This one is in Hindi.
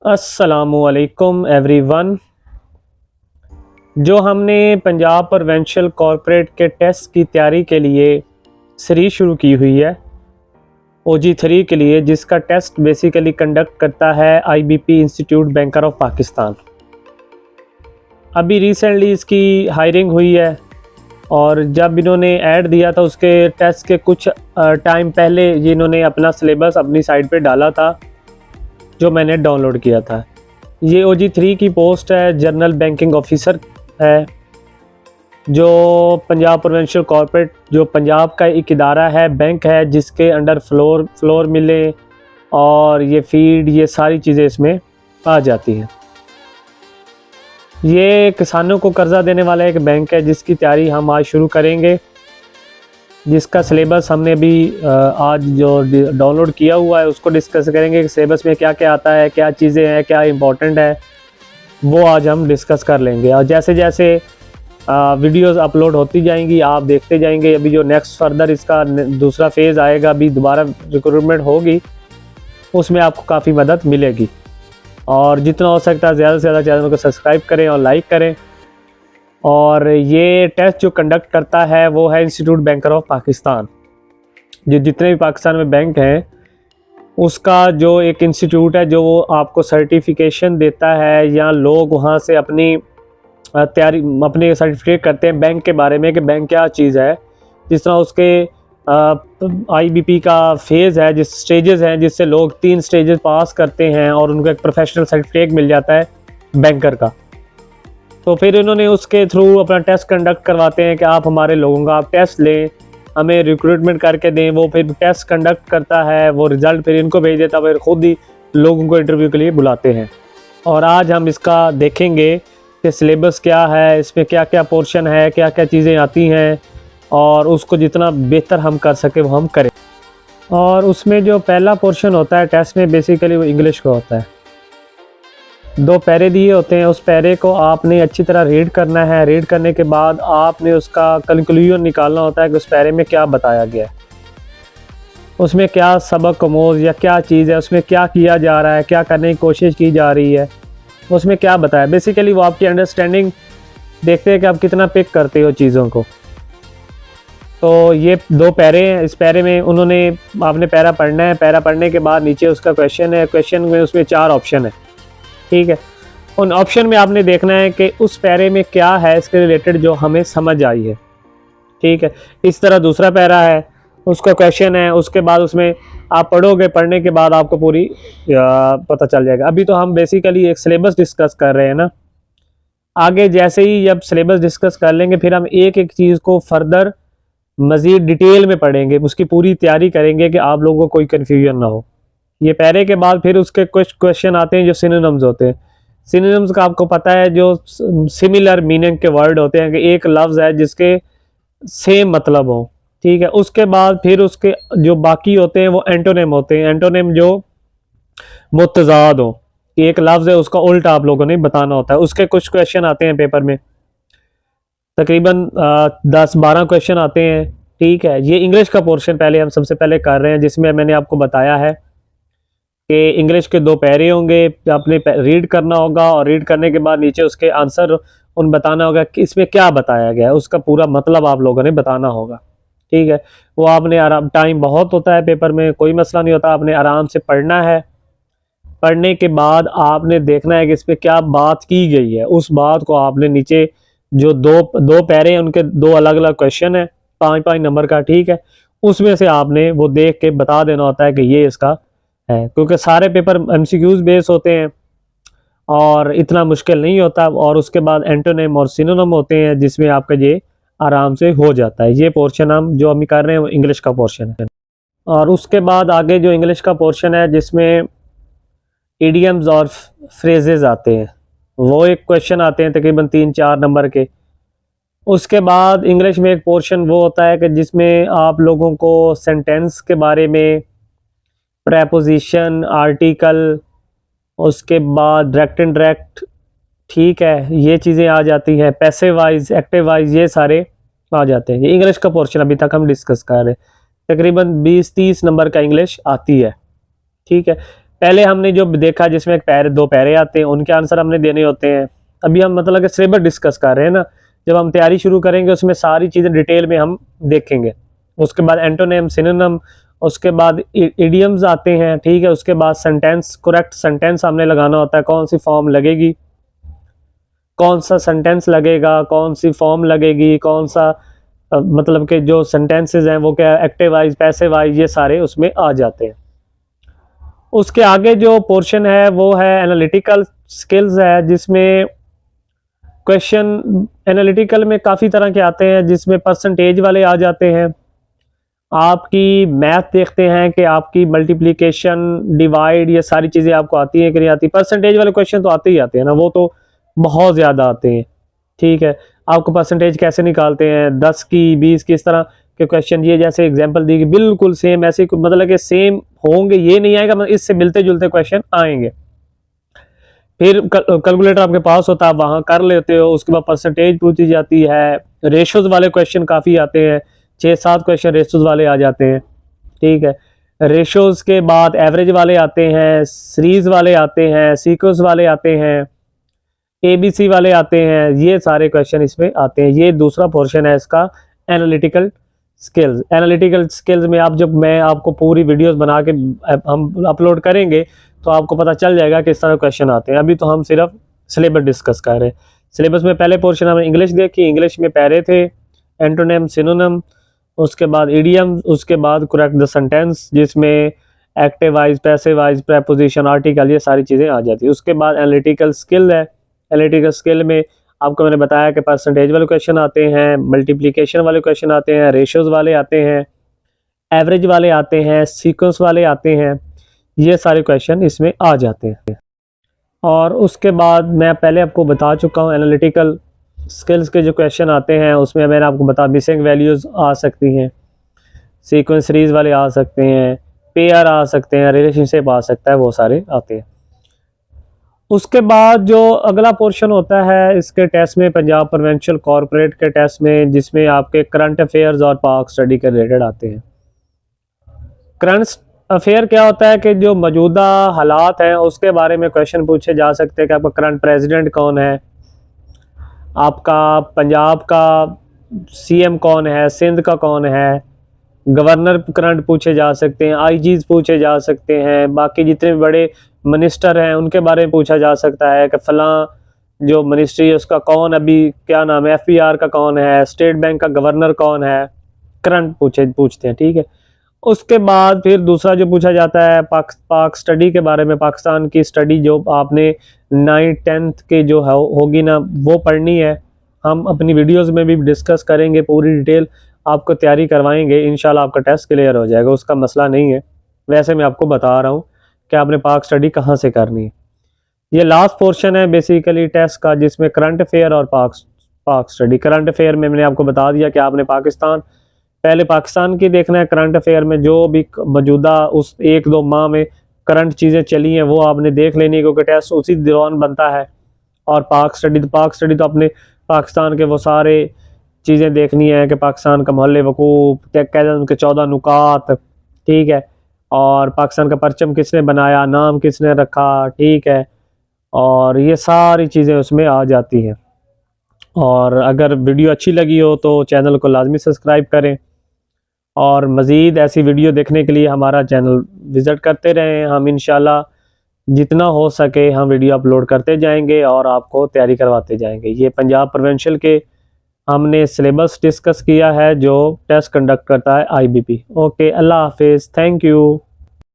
अस्सलामुअलैकुम एवरीवन। जो हमने पंजाब प्रोविंशियल कॉर्पोरेट के टेस्ट की तैयारी के लिए सीरीज शुरू की हुई है OG3 के लिए, जिसका टेस्ट बेसिकली कंडक्ट करता है IBP institute banker of Pakistan. अभी रिसेंटली इसकी हायरिंग हुई है और जब इन्होंने ऐड दिया था उसके टेस्ट के कुछ टाइम पहले ये इन्होंने अपना सिलेबस अपनी साइट पे डाला था, जो मैंने डाउनलोड किया था। ये OG3 की पोस्ट है, जनरल बैंकिंग ऑफिसर है, जो पंजाब प्रोविंशियल कॉर्पोरेट, जो पंजाब का एक इदारा है, बैंक है, जिसके अंडर फ्लोर मिले और ये फीड, ये सारी चीज़ें इसमें आ जाती हैं। ये किसानों को कर्ज़ा देने वाला एक बैंक है, जिसकी तैयारी हम आज शुरू करेंगे, जिसका सिलेबस हमने अभी आज जो डाउनलोड किया हुआ है उसको डिस्कस करेंगे कि सिलेबस में क्या क्या आता है, क्या चीज़ें हैं, क्या इंपॉर्टेंट है, वो आज हम डिस्कस कर लेंगे। और जैसे जैसे वीडियोस अपलोड होती जाएंगी आप देखते जाएंगे। अभी जो नेक्स्ट फर्दर इसका दूसरा फेज़ आएगा, अभी दोबारा रिक्रूटमेंट होगी, उसमें आपको काफ़ी मदद मिलेगी। और जितना हो सकता है ज़्यादा से ज़्यादा चैनल को सब्सक्राइब करें और लाइक करें। और ये टेस्ट जो कंडक्ट करता है वो है इंस्टीट्यूट बैंकर ऑफ पाकिस्तान। जो जितने भी पाकिस्तान में बैंक हैं उसका जो एक इंस्टीट्यूट है, जो वो आपको सर्टिफिकेशन देता है, या लोग वहाँ से अपनी तैयारी, अपने सर्टिफिकेट करते हैं बैंक के बारे में कि बैंक क्या चीज़ है। जिस तरह उसके IBP का फेज़ है, जिस स्टेजेस हैं, जिससे लोग 3 स्टेजेस पास करते हैं और उनको एक प्रोफेशनल सर्टिफिकेट मिल जाता है बैंकर का। तो फिर इन्होंने उसके थ्रू अपना टेस्ट कंडक्ट करवाते हैं कि आप हमारे लोगों का आप टेस्ट लें, हमें रिक्रूटमेंट करके दें। वो फिर टेस्ट कंडक्ट करता है, वो रिज़ल्ट फिर इनको भेज देता है, फिर ख़ुद ही लोगों को इंटरव्यू के लिए बुलाते हैं। और आज हम इसका देखेंगे कि सिलेबस क्या है, इसमें क्या क्या पोर्शन है, क्या क्या चीज़ें आती हैं, और उसको जितना बेहतर हम कर सके वो हम करें। और उसमें जो पहला पोर्शन होता है टेस्ट में, बेसिकली वो इंग्लिश का होता है। 2 पैरे दिए होते हैं, उस पैरे को आपने अच्छी तरह रीड करना है। रीड करने के बाद आपने उसका कंक्लूजन निकालना होता है कि उस पैरे में क्या बताया गया है, उसमें क्या सबक आमोज़ या क्या चीज़ है, उसमें क्या किया जा रहा है, क्या करने की कोशिश की जा रही है, उसमें क्या बताया। बेसिकली वो आपकी अंडरस्टैंडिंग देखते हैं कि आप कितना पिक करते हो चीज़ों को। तो ये 2 पैरे हैं। इस पैरे में उन्होंने, आपने पैरा पढ़ना है। पैरा पढ़ने के बाद नीचे उसका क्वेश्चन है। क्वेश्चन में उसमें 4 ऑप्शन है, ठीक है। उन ऑप्शन में आपने देखना है कि उस पैरे में क्या है इसके रिलेटेड जो हमें समझ आई है, ठीक है। इस तरह दूसरा पैरा है, उसका क्वेश्चन है, उसके बाद उसमें आप पढ़ोगे, पढ़ने के बाद आपको पूरी पता चल जाएगा। अभी तो हम बेसिकली एक सिलेबस डिस्कस कर रहे हैं ना। आगे जैसे ही जब सिलेबस डिस्कस कर लेंगे फिर हम एक एक चीज़ को फर्दर मज़ीद डिटेल में पढ़ेंगे, उसकी पूरी तैयारी करेंगे कि आप लोगों को कोई कन्फ्यूजन ना हो। ये पैरे के बाद फिर उसके कुछ क्वेश्चन आते हैं जो सिनोनिम्स होते हैं। सिनोनिम्स का आपको पता है, जो सिमिलर मीनिंग के वर्ड होते हैं, कि एक लफ्ज़ है जिसके सेम मतलब हो, ठीक है। उसके बाद फिर उसके जो बाकी होते हैं वो एंटोनिम होते हैं। एंटोनिम जो मुतज़ाद हो, एक लफ्ज़ है उसका उल्टा आप लोगों ने बताना होता है। उसके कुछ क्वेश्चन आते हैं पेपर में, तकरीबन 10-12 क्वेश्चन आते हैं, ठीक है। ये इंग्लिश का पोर्शन पहले हम सबसे पहले कर रहे हैं, जिसमें मैंने आपको बताया है कि इंग्लिश के 2 पैरे होंगे, आपने रीड करना होगा और रीड करने के बाद नीचे उसके आंसर उन बताना होगा कि इसमें क्या बताया गया है, उसका पूरा मतलब आप लोगों ने बताना होगा, ठीक है। वो आपने आराम, टाइम बहुत होता है पेपर में, कोई मसला नहीं होता, आपने आराम से पढ़ना है। पढ़ने के बाद आपने देखना है कि इस पर क्या बात की गई है। उस बात को आपने नीचे जो दो पैरे हैं उनके 2 अलग अलग क्वेश्चन है, 5-5 नंबर का, ठीक है। उसमें से आपने वो देख के बता देना होता है कि ये इसका है, क्योंकि सारे पेपर MCQs बेस होते हैं और इतना मुश्किल नहीं होता। और उसके बाद एंटोनिम और सिनोनिम होते हैं, जिसमें आपका ये आराम से हो जाता है। ये पोर्शन हम जो हम कर रहे हैं वो इंग्लिश का पोर्शन है। और उसके बाद आगे जो इंग्लिश का पोर्शन है, जिसमें इडियम्स और फ्रेजेस आते हैं, वो एक क्वेश्चन आते हैं तकरीबन 3-4 नंबर के। उसके बाद इंग्लिश में एक पोर्शन वो होता है कि जिसमें आप लोगों को सेंटेंस के बारे में, प्रेपोजिशन, आर्टिकल, उसके बाद डायरेक्ट इनडायरेक्ट, ठीक है, ये चीज़ें आ जाती हैं। पैसिव वाइज, एक्टिव वाइज, ये सारे आ जाते हैं। ये इंग्लिश का पोर्शन अभी तक हम डिस्कस कर रहे हैं। तकरीबन 20-30 नंबर का इंग्लिश आती है, ठीक है। पहले हमने जो देखा जिसमें एक पैरे 2 पैरे आते हैं, उनके आंसर हमने देने होते हैं। अभी हम मतलब कि सिलेबस डिस्कस कर रहे हैं ना, जब हम तैयारी शुरू करेंगे उसमें सारी चीज़ें डिटेल में हम देखेंगे। उसके बाद एंटोनिम, सिनोनिम, उसके बाद इडियम्स आते हैं, ठीक है। उसके बाद सेंटेंस, करेक्ट सेंटेंस हमने लगाना होता है, कौन सी फॉर्म लगेगी, कौन सा सेंटेंस लगेगा, कौन सी फॉर्म लगेगी, कौन सा मतलब कि जो सेंटेंसेस हैं वो क्या एक्टिव वाइज, पैसिव वाइज, ये सारे उसमें आ जाते हैं। उसके आगे जो पोर्शन है वो है एनालिटिकल स्किल्स है, जिसमें क्वेश्चन एनालिटिकल में काफ़ी तरह के आते हैं, जिसमें परसेंटेज वाले आ जाते हैं। आपकी मैथ देखते हैं कि आपकी मल्टीप्लिकेशन, डिवाइड, ये सारी चीज़ें आपको आती हैं कि नहीं आती। परसेंटेज वाले क्वेश्चन तो आते ही आते हैं ना, वो तो बहुत ज़्यादा आते हैं, ठीक है। आपको परसेंटेज कैसे निकालते हैं, 10 की, 20 की, इस तरह के क्वेश्चन, ये जैसे एग्जांपल दी कि बिल्कुल सेम ऐसे, मतलब कि सेम होंगे ये नहीं आएगा, मतलब इससे मिलते जुलते क्वेश्चन आएंगे। फिर कैलकुलेटर आपके पास होता है, वहाँ कर लेते हो। उसके बाद परसेंटेज पूछी जाती है। रेशोज वाले क्वेश्चन काफ़ी आते हैं, 6-7 क्वेश्चन रेशोज वाले आ जाते हैं, ठीक है। रेशोज के बाद एवरेज वाले आते हैं, सीरीज वाले आते हैं, सीक्वेंस वाले आते हैं, ABC वाले आते हैं, ये सारे क्वेश्चन इसमें आते हैं। ये दूसरा पोर्शन है इसका, एनालिटिकल स्किल्स। एनालिटिकल स्किल्स में आप, जब मैं आपको पूरी वीडियोस बना के हम अपलोड करेंगे तो आपको पता चल जाएगा कि इस तरह क्वेश्चन आते हैं। अभी तो हम सिर्फ सिलेबस डिस्कस कर रहे हैं। सिलेबस में पहले पोर्शन हमने इंग्लिश देखी, इंग्लिश में पैरे थे, एंटोनिम, सिनोनिम, उसके बाद इडियम, उसके बाद करेक्ट द सेंटेंस, जिसमें active voice, passive wise, preposition, article, ये सारी चीज़ें आ जाती है। उसके बाद एनालिटिकल स्किल है। एनालिटिकल स्किल में आपको मैंने बताया कि परसेंटेज वाले क्वेश्चन आते हैं, मल्टीप्लिकेशन वाले क्वेश्चन आते हैं, रेशियोज वाले आते हैं, एवरेज वाले आते हैं, सीक्वेंस वाले आते हैं, ये सारे क्वेश्चन इसमें आ जाते हैं। और उसके बाद मैं पहले आपको बता चुका हूँ, एनालिटिकल स्किल्स के जो क्वेश्चन आते हैं उसमें मैंने आपको बता, मिसिंग वैल्यूज़ आ सकती हैं, सीक्वेंस सीरीज वाले आ सकते हैं, पेयर आ सकते हैं, रिलेशनशिप आ सकता है, वो सारे आते हैं। उसके बाद जो अगला पोर्शन होता है इसके टेस्ट में, पंजाब प्रोविंशियल कॉर्पोरेट के टेस्ट में, जिसमें आपके करंट अफेयर्स और पाक स्टडी के रिलेटेड आते हैं। करंट अफेयर क्या होता है कि जो मौजूदा हालात हैं उसके बारे में क्वेश्चन पूछे जा सकते हैं कि आपका करंट प्रेसिडेंट कौन है, आपका पंजाब का CM कौन है, सिंध का कौन है, गवर्नर करंट पूछे जा सकते हैं, IGs पूछे जा सकते हैं, बाकी जितने बड़े मिनिस्टर हैं उनके बारे में पूछा जा सकता है कि फलां जो मिनिस्ट्री है उसका कौन, अभी क्या नाम है, FBR का कौन है, स्टेट बैंक का गवर्नर कौन है, करंट पूछते हैं, ठीक है। उसके बाद फिर दूसरा जो पूछा जाता है पाक स्टडी के बारे में, पाकिस्तान की स्टडी जो आपने 9th 10th के जो है होगी ना वो पढ़नी है। हम अपनी वीडियोस में भी डिस्कस करेंगे, पूरी डिटेल आपको तैयारी करवाएंगे, इंशाल्लाह आपका टेस्ट क्लियर हो जाएगा, उसका मसला नहीं है। वैसे मैं आपको बता रहा हूँ कि आपने पाक स्टडी कहाँ से करनी है। ये लास्ट पोर्शन है बेसिकली टेस्ट का, जिसमें करंट अफेयर और पाक स्टडी। करंट अफेयर में मैंने आपको बता दिया कि आपने पहले पाकिस्तान की देखना है। करंट अफेयर में जो भी मौजूदा उस 1-2 माह में करंट चीज़ें चली हैं वो आपने देख लेनी है, क्योंकि टेस्ट उसी दौरान बनता है। और पाक स्टडी तो अपने पाकिस्तान के वो सारे चीज़ें देखनी है कि पाकिस्तान का महल वकूफ़, क्या कहते हैं उनके 14 नुकात, ठीक है, और पाकिस्तान का परचम किसने बनाया, नाम किसने रखा, ठीक है, और ये सारी चीज़ें उसमें आ जाती हैं। और अगर वीडियो अच्छी लगी हो तो चैनल को लाजमी सब्सक्राइब करें, और मज़ीद ऐसी वीडियो देखने के लिए हमारा चैनल विज़िट करते रहें। हम इंशाल्लाह जितना हो सके हम वीडियो अपलोड करते जाएंगे और आपको तैयारी करवाते जाएंगे। ये पंजाब प्रोविंशियल के हमने सिलेबस डिस्कस किया है जो टेस्ट कंडक्ट करता है IBP। ओके, अल्लाह हाफिज़, थैंक यू।